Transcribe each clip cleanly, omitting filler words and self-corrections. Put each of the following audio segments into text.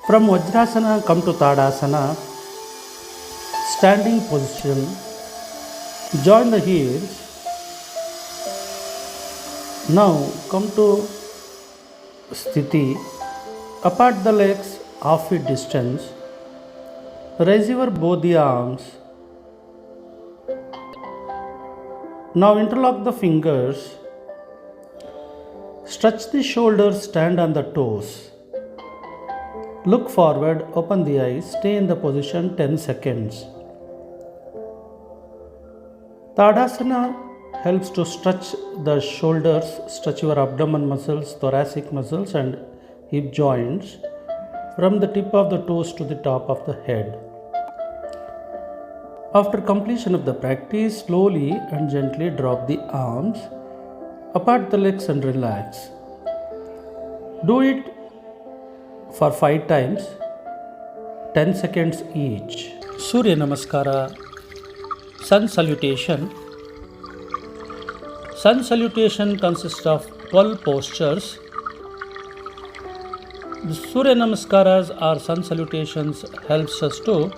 From Vajrasana, come to Tadasana, standing position. Join the heels. Now come to Sthiti. Apart the legs half feet distance. Raise your both the arms. Now interlock the fingers. Stretch the shoulders, stand on the toes. Look forward, open the eyes, stay in the position 10 seconds. Tadasana helps to stretch the shoulders, stretch your abdomen muscles, thoracic muscles and hip joints from the tip of the toes to the top of the head. After completion of the practice, slowly and gently drop the arms, apart the legs and relax. Do it for 5 times, 10 seconds each. Surya Namaskara, Sun Salutation. Sun Salutation consists of 12 postures. The Surya Namaskaras or Sun Salutations helps us to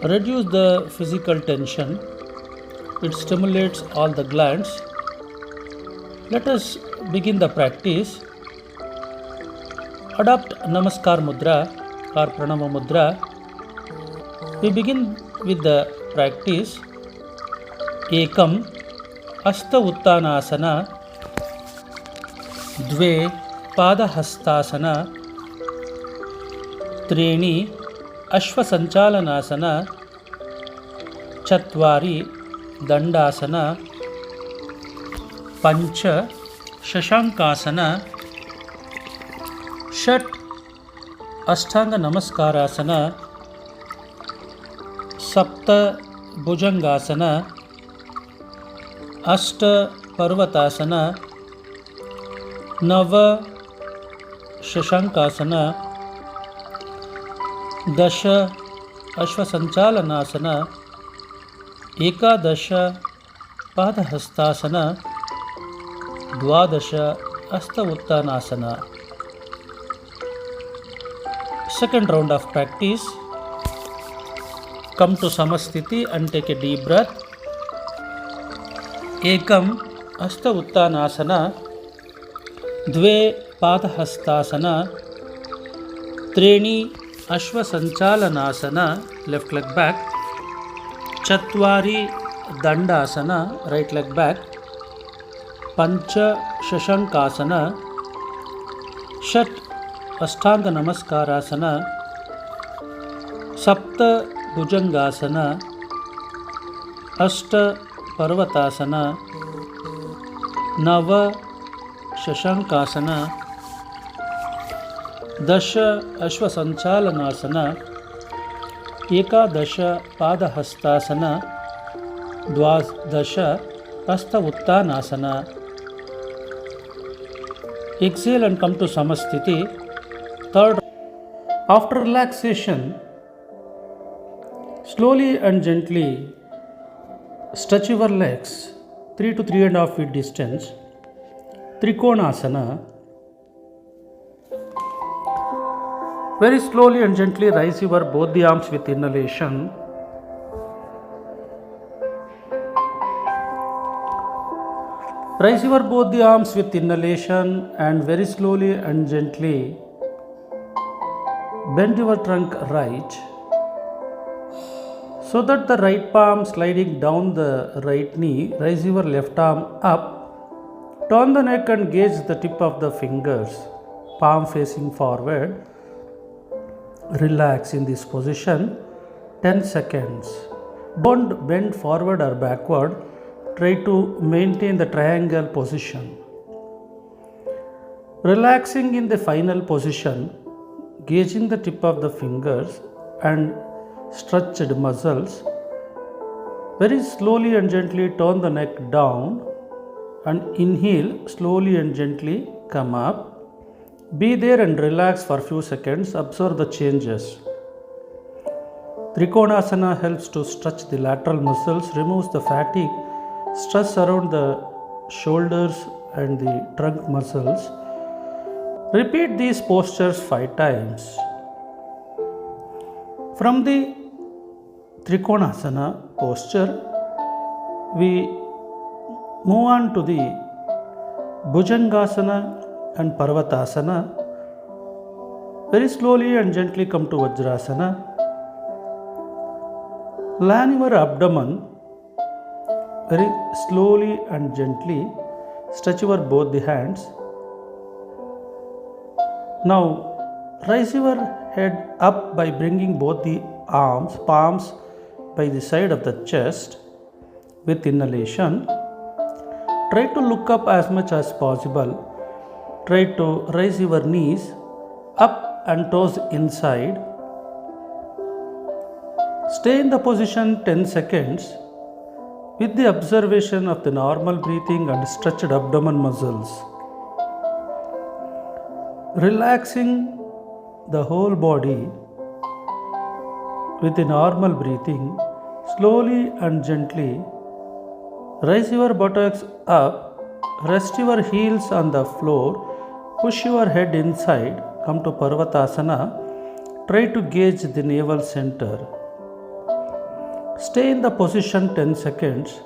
reduce the physical tension. It stimulates all the glands. Let us begin the practice. Adopt Namaskar Mudra or Pranama Mudra. We begin with the practice. Ekam Hasta Uttanasana, Dve Pada Hastasana, Treni Ashva Sanchalanasana, Chatvari Dandasana, Pancha Shashankasana, Shat Ashtanga Namaskarasana, Sapta Bhujangasana, Ashta Parvatasana, Nava Shashankasana, Dasha Ashvasanchalanasana, Ekadasha Padahastasana, Dwadasha Asta Uttanasana. Second round of practice. Come to Samasthiti and take a deep breath. Ekam Asta Uttanasana, Dve Padahastasana, Treni Ashva Sanchalanasana, left leg back, Chatvari Dandasana, right leg back, Pancha Shashankasana, Shat Ashtanga Namaskarasana, Sapta Bhujangasana, Ashta Parvatasana, Nava Shashankasana, Dasha Ashvasanchalanasana, Ekadasha Padahastasana, Dwadasha Asta Uttanasana. Exhale and come to Samasthiti. Third. After relaxation, slowly and gently stretch your legs 3 to 3.5 feet distance. Trikonasana. Very slowly and gently raise your both the arms with inhalation. Raise your both the arms with inhalation and very slowly and gently bend your trunk right so that the right palm sliding down the right knee. Raise your left arm up. Turn the neck and gaze the tip of the fingers, palm facing forward. Relax in this position 10 seconds. Don't bend forward or backward. Try to maintain the triangle position. Relaxing in the final position, gauging the tip of the fingers and stretched muscles. Very slowly and gently turn the neck down and inhale, slowly and gently come up. Be there and relax for few seconds. Observe the changes. Trikonasana helps to stretch the lateral muscles, removes the fatigue, stress around the shoulders and the trunk muscles. Repeat these postures 5 times. From the Trikonasana posture, we move on to the Bhujangasana and Parvatasana. Very slowly and gently come to Vajrasana. Land your abdomen. Very slowly and gently stretch your both the hands. Now raise your head up by bringing both the palms by the side of the chest with inhalation. Try to look up as much as possible. Try to raise your knees up and toes inside. Stay in the position 10 seconds with the observation of the normal breathing and stretched abdomen muscles. Relaxing the whole body with the normal breathing, slowly and gently raise your buttocks up, rest your heels on the floor, push your head inside. Come to Parvatasana. Try to gauge the navel center. Stay in the position 10 seconds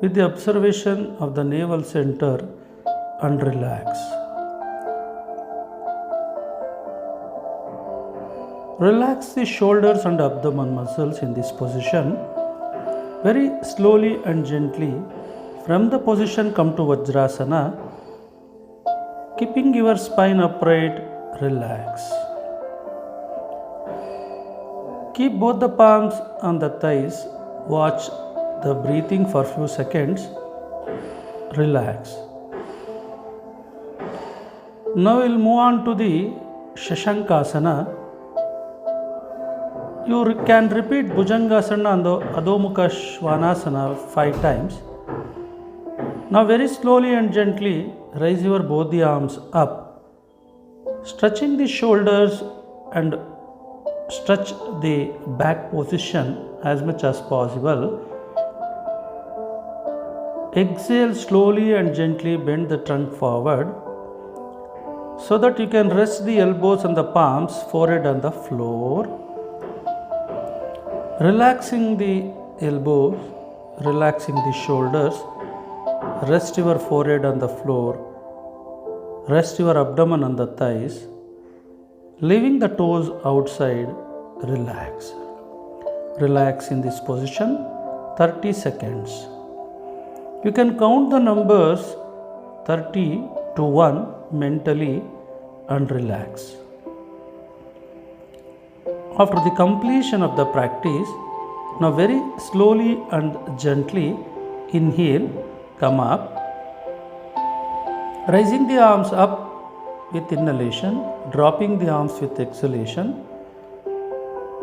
with the observation of the navel center and relax. Relax the shoulders and abdomen muscles in this position. Very slowly and gently from the position come to Vajrasana. Keeping your spine upright, relax. Keep both the palms on the thighs. Watch the breathing for few seconds. Relax. Now we'll move on to the Shashankasana. You can repeat Bhujangasana and the Adho Mukha Svanasana 5 times. Now very slowly and gently raise your both the arms up, stretching the shoulders and stretch the back position as much as possible. Exhale slowly and gently, bend the trunk forward so that you can rest the elbows and the palms, forehead on the floor. Relaxing the elbows, relaxing the shoulders, rest your forehead on the floor, rest your abdomen on the thighs, leaving the toes outside, relax. Relax in this position 30 seconds. You can count the numbers 30 to 1 mentally and relax. After the completion of the practice, now very slowly and gently inhale, come up, raising the arms up with inhalation, dropping the arms with exhalation.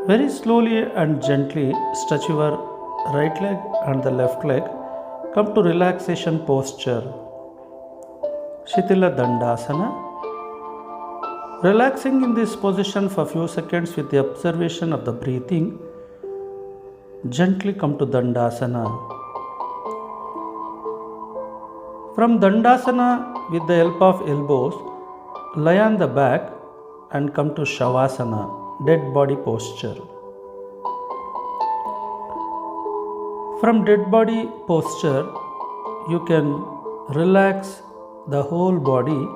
Very slowly and gently stretch your right leg and the left leg. Come to relaxation posture, Shitila Dandasana. Relaxing in this position for few seconds with the observation of the breathing. Gently come to Dandasana. From Dandasana, with the help of elbows, lie on the back and come to Shavasana, dead body posture. From dead body posture, you can relax the whole body,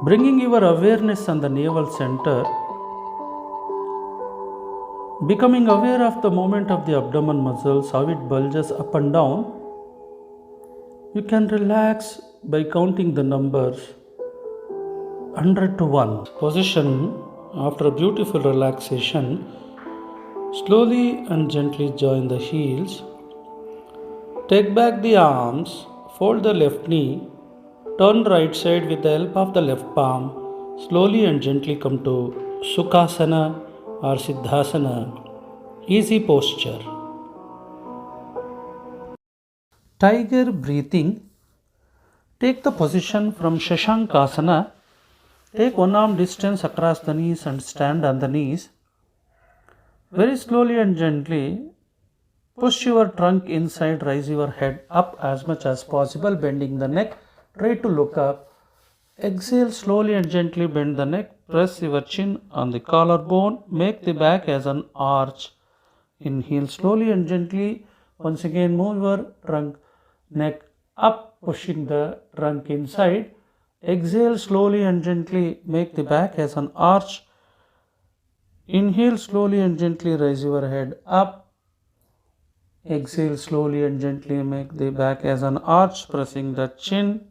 bringing your awareness on the navel center, becoming aware of the movement of the abdomen muscles, how it bulges up and down. You can relax by counting the numbers 100 to 1. Position after a beautiful relaxation. Slowly and gently join the heels. Take back the arms, fold the left knee, turn right side with the help of the left palm. Slowly and gently come to Sukhasana or Siddhasana. Easy posture. Tiger breathing. Take the position from Shashankasana. Take one arm distance across the knees and stand on the knees. Very slowly and gently push your trunk inside, raise your head up as much as possible, bending the neck. Try to look up. Exhale slowly and gently bend the neck. Press your chin on the collarbone. Make the back as an arch. Inhale slowly and gently. Once again, move your trunk, neck up, pushing the trunk inside. Exhale slowly and gently. Make the back as an arch. Inhale slowly and gently. Raise your head up. Exhale slowly and gently. Make the back as an arch, pressing the chin.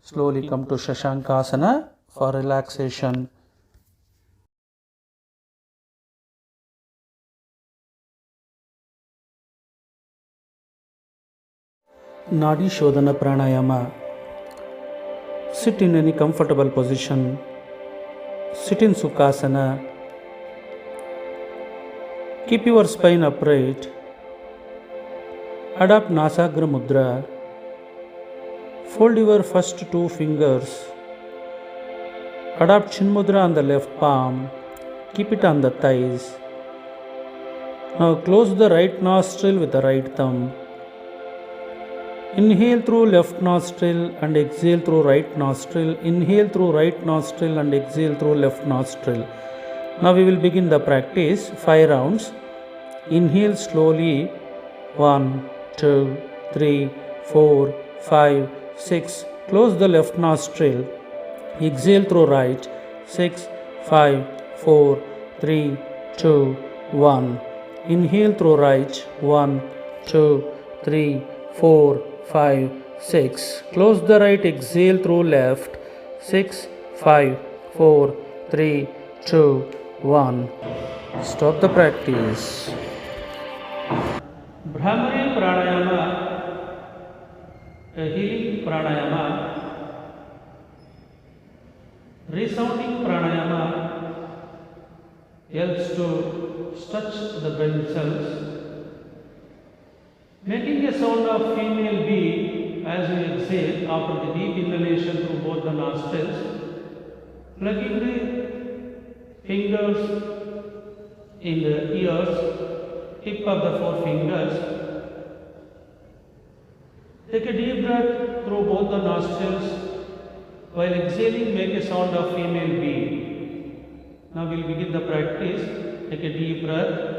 Slowly come to Shashankasana for relaxation. Nadi Shodhana Pranayama. Sit in any comfortable position. Sit in Sukhasana. Keep your spine upright. Adopt Nasagra Mudra. Fold your first two fingers. Adopt Chin Mudra on the left palm. Keep it on the thighs. Now close the right nostril with the right thumb. Inhale through left nostril and exhale through right nostril. Inhale through right nostril and exhale through left nostril. Now we will begin the practice. 5 rounds. Inhale slowly. 1, 2, 3, 4, 5, 6. Close the left nostril. Exhale through right. 6, 5, 4, 3, 2, 1. Inhale through right. 1, 2, 3, 4, 5, 6. Close the right. Exhale through left. 6, 5, 4, 3, 2, 1. Stop the practice. Bhramari Pranayama, a healing pranayama. Resounding pranayama helps to stretch the brain cells, making a sound of female bee as we exhale after the deep inhalation through both the nostrils, plugging the fingers in the ears, tip of the 4 fingers. Take a deep breath through both the nostrils. While exhaling, make a sound of female bee. Now we will begin the practice. Take a deep breath.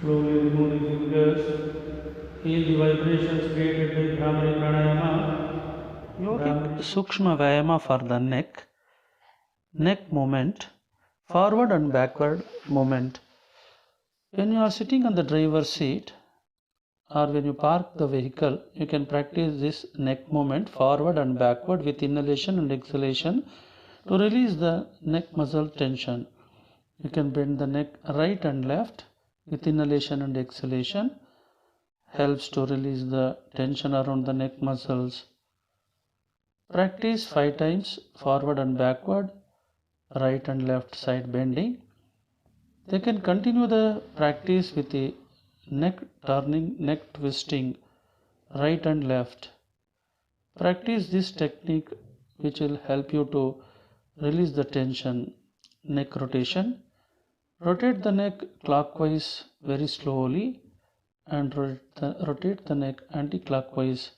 Slowly remove the fingers. Feel the vibrations created by Bhramari Pranayama. Yogic Sukshma Vyayama for the neck. Neck movement. Forward and backward movement. When you are sitting on the driver's seat or when you park the vehicle, you can practice this neck movement forward and backward with inhalation and exhalation to release the neck muscle tension. You can bend the neck right and left with inhalation and exhalation. Helps to release the tension around the neck muscles. Practice 5 times forward and backward, right and left side bending. They can continue the practice with the neck turning, neck twisting, right and left. Practice this technique which will help you to release the tension. Neck rotation. Rotate the neck clockwise very slowly and rotate the neck anti-clockwise.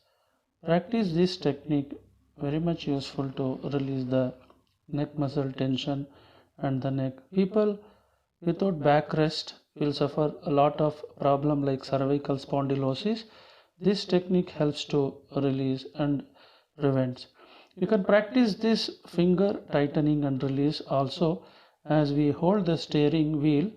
Practice this technique, very much useful to release the neck muscle tension and the neck. People without backrest will suffer a lot of problem like cervical spondylosis. This technique helps to release and prevents. You can practice this finger tightening and release also as we hold the steering wheel.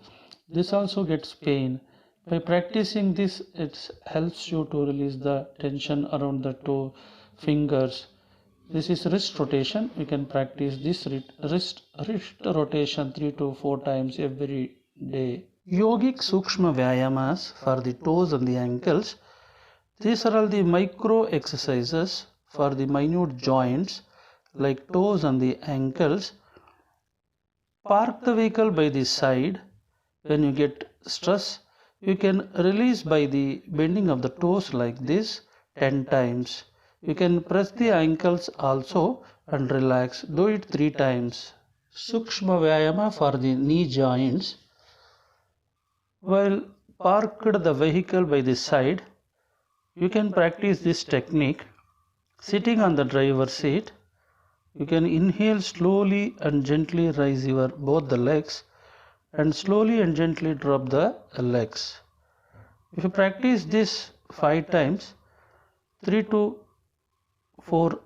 This also gets pain. By practicing this, it helps you to release the tension around the 2 fingers. This is wrist rotation. You can practice this wrist rotation 3 to 4 times every day. Yogic Sukshma Vyayamas for the toes and the ankles. These are all the micro exercises for the minute joints like toes and the ankles. Park the vehicle by the side. When you get stress, you can release by the bending of the toes like this 10 times. You can press the ankles also and relax. Do it 3 times. Sukshma Vyayama for the knee joints. While parked the vehicle by the side, you can practice this technique. Sitting on the driver's seat, you can inhale slowly and gently, raise your both the legs and slowly and gently drop the legs. If you practice this 5 times, 3 to 4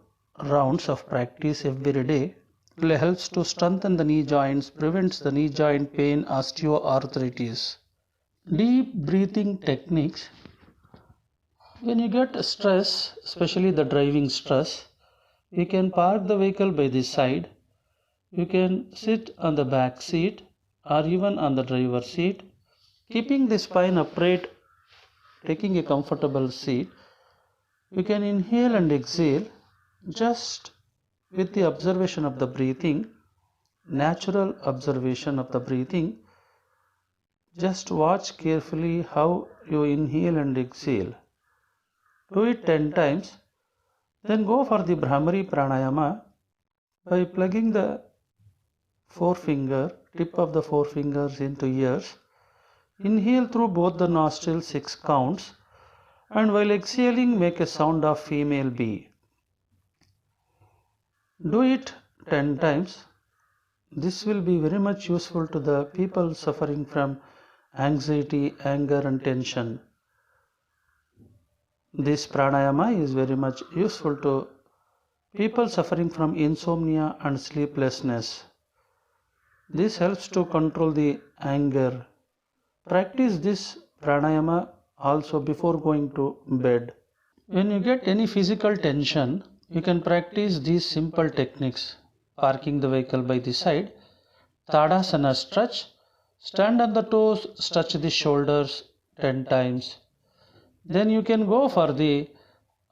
rounds of practice every day, it helps to strengthen the knee joints, prevents the knee joint pain, osteoarthritis. Deep breathing techniques. When you get stress, especially the driving stress, you can park the vehicle by the side. You can sit on the back seat or even on the driver's seat, keeping the spine upright, taking a comfortable seat. You can inhale and exhale just with the observation of the breathing, natural observation of the breathing. Just watch carefully how you inhale and exhale. Do it 10 times. Then go for the Bhramari Pranayama by plugging the tip of the forefingers into ears. Inhale through both the nostrils 6 counts, and while exhaling make a sound of female bee. Do it 10 times. This will be very much useful to the people suffering from anxiety, anger and tension. This pranayama is very much useful to people suffering from insomnia and sleeplessness. This helps to control the anger. Practice this pranayama also before going to bed. When you get any physical tension, you can practice these simple techniques. Parking the vehicle by the side, Tadasana stretch, stand on the toes, stretch the shoulders 10 times. Then you can go for the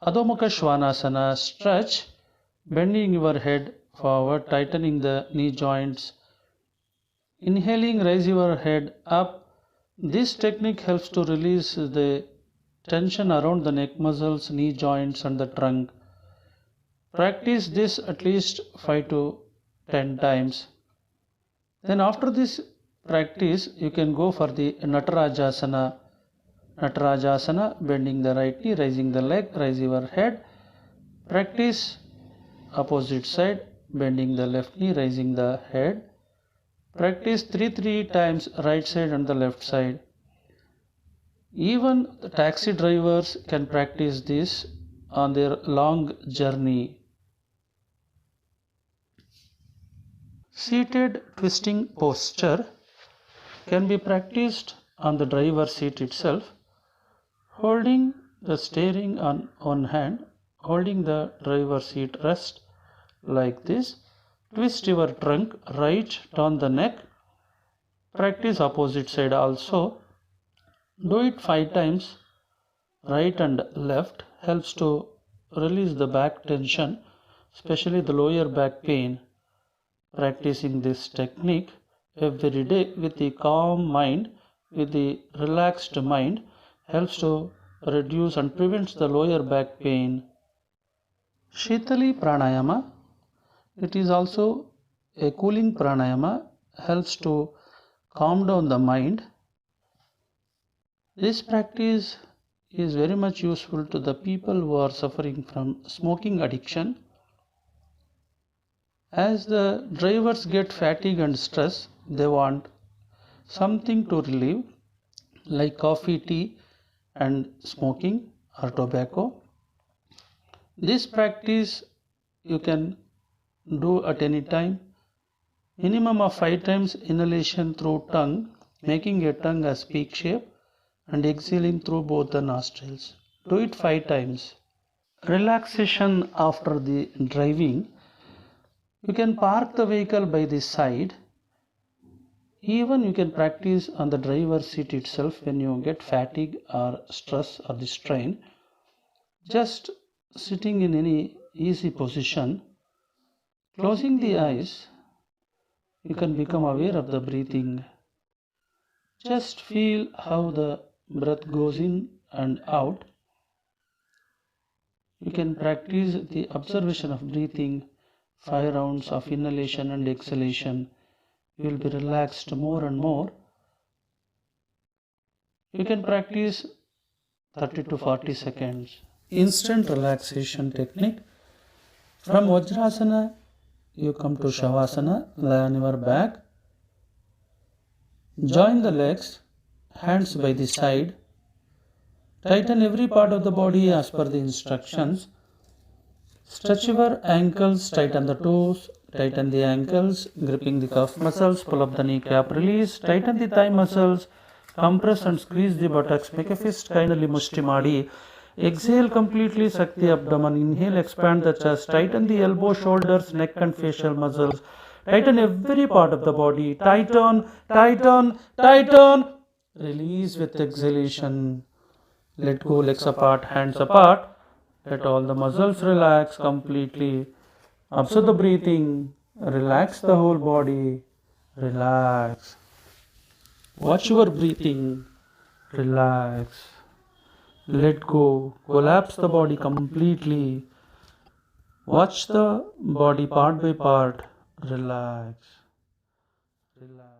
Adho Mukha Svanasana stretch, bending your head forward, tightening the knee joints. Inhaling, raise your head up. This technique helps to release the tension around the neck muscles, knee joints and the trunk. Practice this at least 5 to 10 times. Then after this practice, you can go for the Natarajasana. Natarajasana, bending the right knee, raising the leg, raise your head. Practice opposite side, bending the left knee, raising the head. Practice 3 times right side and the left side. Even the taxi drivers can practice this on their long journey. Seated twisting posture can be practiced on the driver's seat itself. Holding the steering on one hand, holding the driver's seat rest like this. Twist your trunk, right, turn the neck. Practice opposite side also. Do it 5 times. Right and left helps to release the back tension, especially the lower back pain. Practicing this technique every day with the calm mind, with the relaxed mind, helps to reduce and prevents the lower back pain. Shitali Pranayama, it is also a cooling pranayama, helps to calm down the mind. This practice is very much useful to the people who are suffering from smoking addiction. As the drivers get fatigue and stress, they want something to relieve, like coffee, tea and smoking or tobacco. This practice you can do at any time. Minimum of 5 times inhalation through tongue, making a tongue as peak shape, and exhaling through both the nostrils. Do it 5 times. relaxation after the driving. You can park the vehicle by the side. Even you can practice on the driver's seat itself when you get fatigue or stress or the strain. Just sitting in any easy position, closing the eyes, you can become aware of the breathing. Just feel how the breath goes in and out. You can practice the observation of breathing, 5 rounds of inhalation and exhalation. You will be relaxed more and more. You can practice 30 to 40 seconds. Instant relaxation technique. From Vajrasana, you come to Shavasana, lie on your back. Join the legs, hands by the side. Tighten every part of the body as per the instructions. Stretch your ankles, tighten the toes, tighten the ankles, gripping the calf muscles, pull up the kneecap, release, tighten the thigh muscles, compress and squeeze the buttocks, make a fist, kindly mushti madi. Exhale completely, suck the abdomen, inhale, expand the chest, tighten the elbow, shoulders, neck and facial muscles, tighten every part of the body, tighten, tighten, tighten, release with exhalation. Let go, legs apart, hands apart. Let all the muscles relax completely. Observe the breathing. Relax the whole body. Relax. Watch your breathing. Relax. Let go. Collapse the body completely. Watch the body part by part. Relax. Relax.